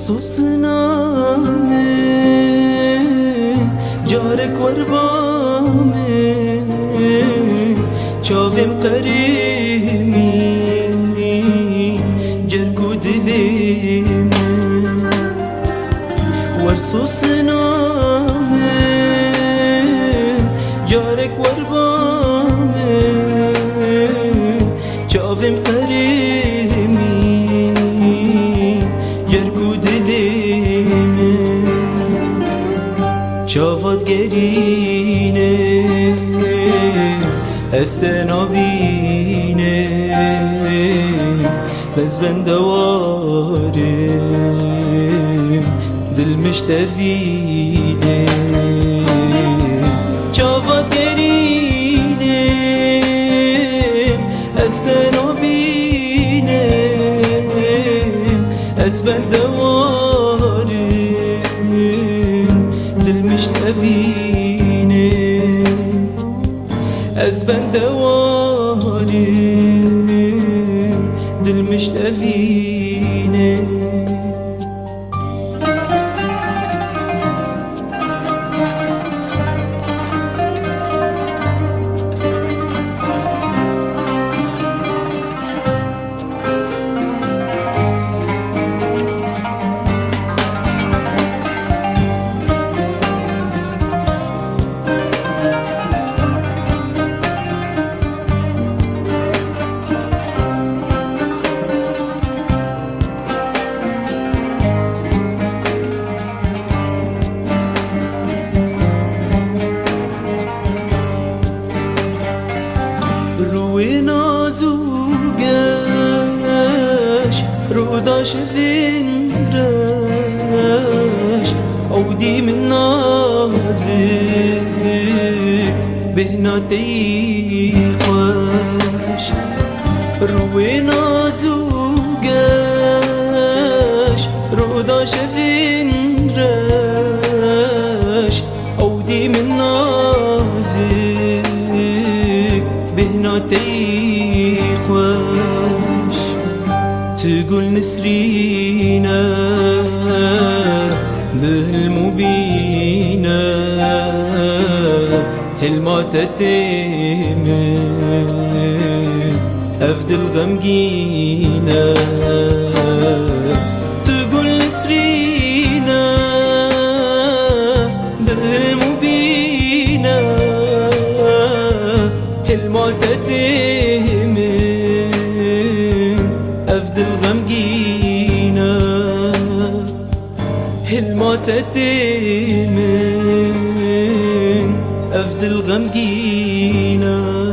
ورسوسنامه جارك وربامه چاویم قریمی جرگو دلیمه ورسوسنامه جارك وربامه چاویم قریمی جرگو دلیمه چاوات گرینه استنابینه بس بندوارم دل مشتفینه چاوات گرینه استنابینه از بندوارم دل مشتفینه از بندوارم دل مشتفینه روی نازوگش رو داش فندرش عودی من نازک بهناتی خوش روی نازوگش رو داش فندرش عودی من نازک بهناتی خوش تقول نسرينا بالمبينة هالماتتين أفضل غمقينا تقول نسرينا بالمبينة المعتتم أفضل غمقينا المعتتم أفضل غمقينا